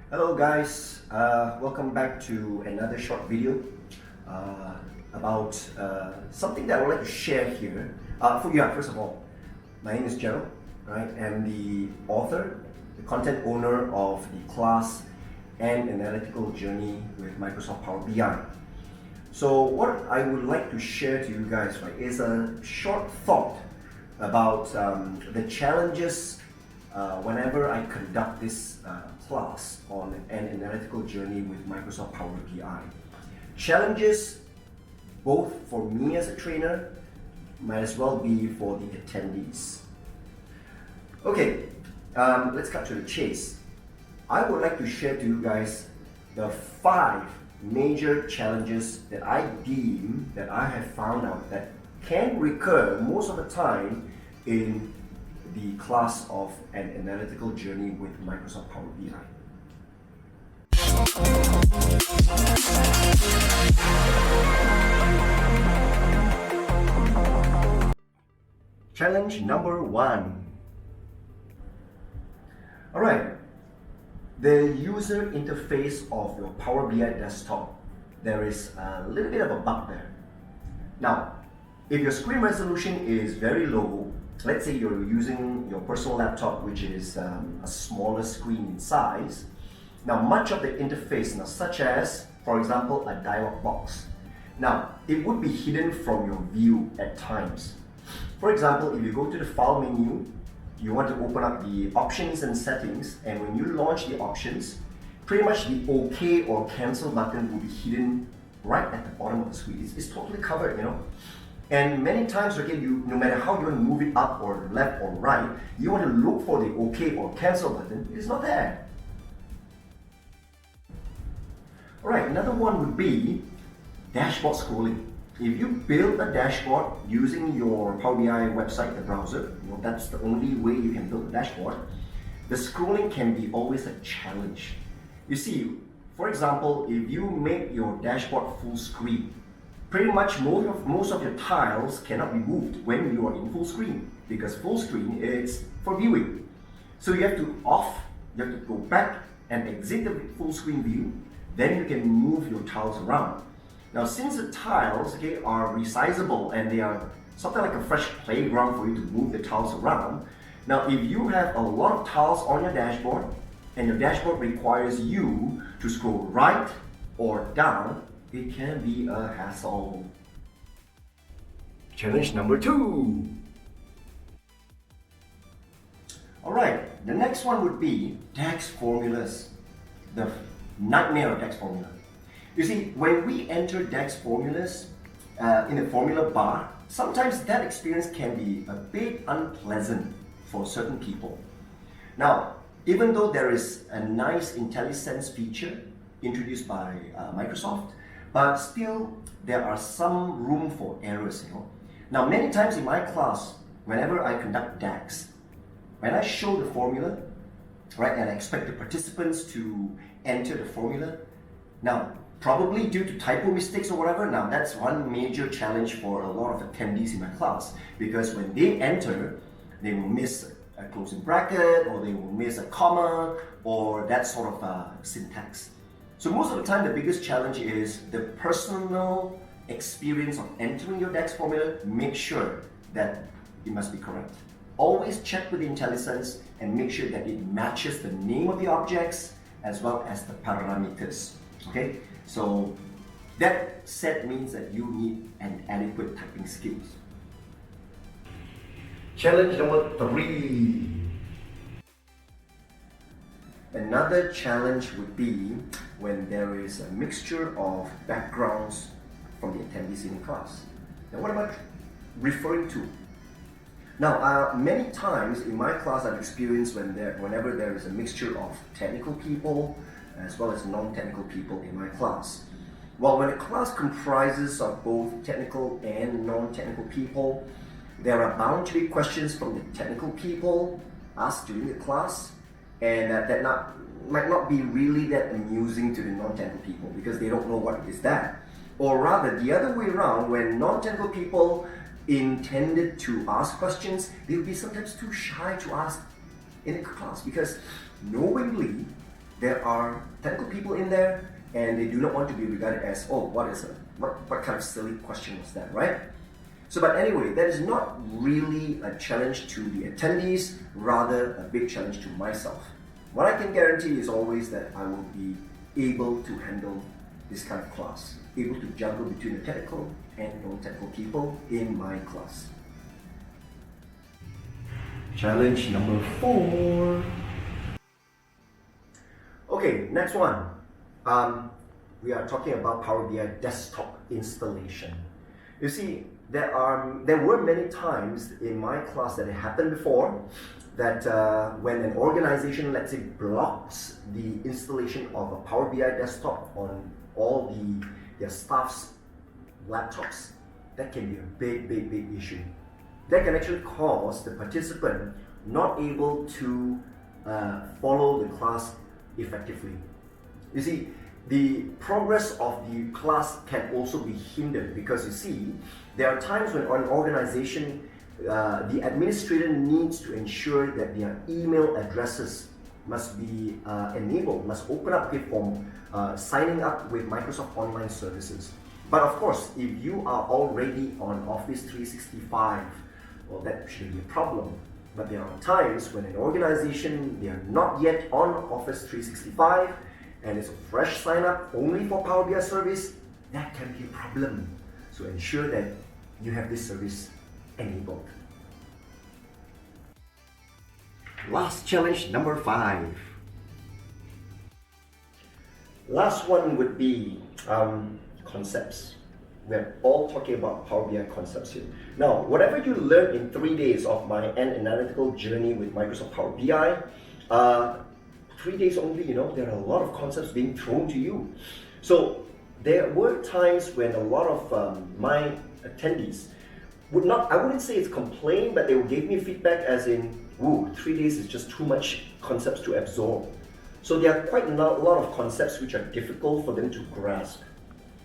Hello guys, welcome back to another short video about something that I would like to share here. First of all, my name is Gerald, right? I'm the author, the content owner of the class and analytical journey with Microsoft Power BI. So what I would like to share to you guys, right, is a short thought about the challenges whenever I conduct this class on an analytical journey with Microsoft Power BI. Challenges both for me as a trainer, might as well be for the attendees. Okay, let's cut to the chase. I would like to share to you guys the 5 major challenges that I deem that I have found out that can recur most of the time in the class of an analytical journey with Microsoft Power BI. Challenge number 1. Alright, the user interface of your Power BI desktop, there is a little bit of a bug there. Now, if your screen resolution is very low, let's say you're using your personal laptop, which is a smaller screen in size. Now, much of the interface, such as, for example, a dialog box. Now, it would be hidden from your view at times. For example, if you go to the File menu, you want to open up the options and settings, and when you launch the options, pretty much the OK or cancel button will be hidden right at the bottom of the screen. It's totally covered, And many times, no matter how you want to move it up or left or right, you want to look for the OK or cancel button. It's not there. Alright, another one would be dashboard scrolling. If you build a dashboard using your Power BI website, the browser, that's the only way you can build a dashboard, the scrolling can be always a challenge. You see, for example, if you make your dashboard full screen, pretty much most of your tiles cannot be moved when you are in full screen, because full screen is for viewing. So you have to go back and exit the full screen view, then you can move your tiles around. Now, since the tiles are resizable and they are something like a fresh playground for you to move the tiles around, now if you have a lot of tiles on your dashboard and your dashboard requires you to scroll right or down, it can be a hassle. Challenge number 2. Alright, the next one would be Dex Formulas. The nightmare of Dex Formula. You see, when we enter Dex Formulas in the formula bar, sometimes that experience can be a bit unpleasant for certain people. Now, even though there is a nice IntelliSense feature introduced by Microsoft, but still there are some room for errors. Now, many times in my class, whenever I conduct DAX, when I show the formula, right, and I expect the participants to enter the formula, now, probably due to typo mistakes or whatever, now that's one major challenge for a lot of attendees in my class, because when they enter, they will miss a closing bracket, or they will miss a comma, or that sort of syntax. So most of the time, the biggest challenge is the personal experience of entering your DAX formula. Make sure that it must be correct. Always check with the IntelliSense and make sure that it matches the name of the objects as well as the parameters. Okay, so that set means that you need an adequate typing skills. Challenge number 3. Another challenge would be when there is a mixture of backgrounds from the attendees in the class. Now, what am I referring to? Now, many times in my class, I've experienced whenever there is a mixture of technical people as well as non-technical people in my class. Well, when a class comprises of both technical and non-technical people, there are bound to be questions from the technical people asked during the class, and that might not be really that amusing to the non-technical people because they don't know what is that. Or rather, the other way around, when non-technical people intended to ask questions, they would be sometimes too shy to ask in a class because knowingly there are technical people in there, and they do not want to be regarded as, oh, what kind of silly question was that, right? So, but anyway, that is not really a challenge to the attendees, rather a big challenge to myself. What I can guarantee is always that I will be able to handle this kind of class, able to juggle between the technical and non-technical people in my class. Challenge number 4. Okay, next one. We are talking about Power BI desktop installation. You see, there were many times in my class that it happened before that when an organization, let's say, blocks the installation of a Power BI desktop on all their staff's laptops, that can be a big issue. That can actually cause the participant not able to follow the class effectively. You see, the progress of the class can also be hindered because you see, there are times when an organization, the administrator needs to ensure that their email addresses must be enabled, must open up for signing up with Microsoft Online Services. But of course, if you are already on Office 365, well, that shouldn't be a problem. But there are times when an organization, they are not yet on Office 365, and it's a fresh sign up only for Power BI service, that can be a problem. So ensure that you have this service enabled. Last challenge, number 5. Last one would be concepts. We're all talking about Power BI concepts here. Now, whatever you learned in 3 days of my analytical journey with Microsoft Power BI, 3 days only, there are a lot of concepts being thrown to you. So there were times when a lot of my attendees I wouldn't say it's complain, but they would give me feedback as in, woo, 3 days is just too much concepts to absorb. So there are quite a lot of concepts which are difficult for them to grasp.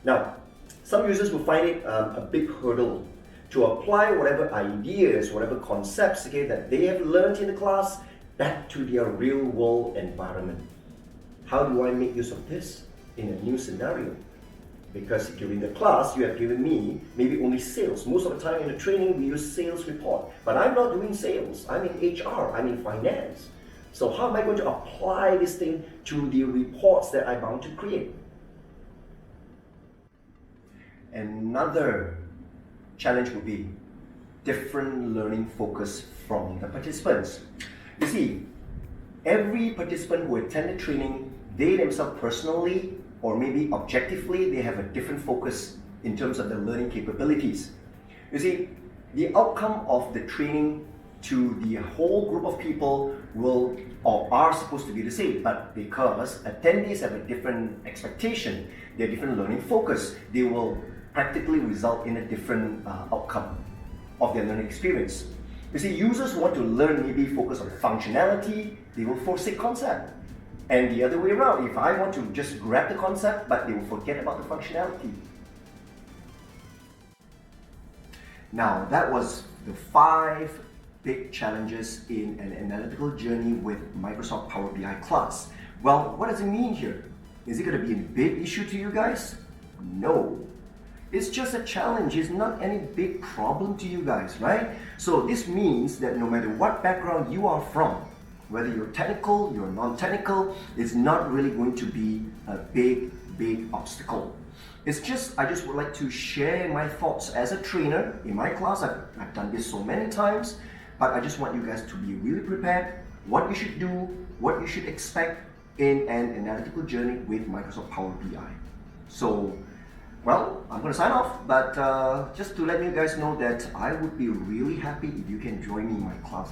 Now, some users will find it a big hurdle to apply whatever ideas, whatever concepts that they have learned in the class back to their real world environment. How do I make use of this in a new scenario? Because during the class, you have given me maybe only sales. Most of the time in the training, we use sales report. But I'm not doing sales. I'm in HR, I'm in finance. So how am I going to apply this thing to the reports that I'm bound to create? Another challenge would be different learning focus from the participants. You see, every participant who attended training, they themselves personally or maybe objectively, they have a different focus in terms of their learning capabilities. You see, the outcome of the training to the whole group of people will or are supposed to be the same, but because attendees have a different expectation, their different learning focus, they will practically result in a different outcome of their learning experience. You see, users want to learn, maybe focus on functionality, they will forsake concept. And the other way around, if I want to just grab the concept, but they will forget about the functionality. Now, that was the 5 big challenges in an analytical journey with Microsoft Power BI class. Well, what does it mean here? Is it going to be a big issue to you guys? No. It's just a challenge. It's not any big problem to you guys, right? So this means that no matter what background you are from, whether you're technical, you're non-technical, it's not really going to be a big obstacle. I just would like to share my thoughts as a trainer in my class. I've done this so many times, but I just want you guys to be really prepared, what you should do, what you should expect in an analytical journey with Microsoft Power BI. So, well, I'm going to sign off, but just to let you guys know that I would be really happy if you can join me in my class.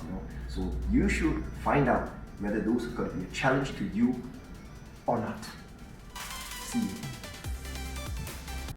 So you should find out whether those are going to be a challenge to you or not. See you.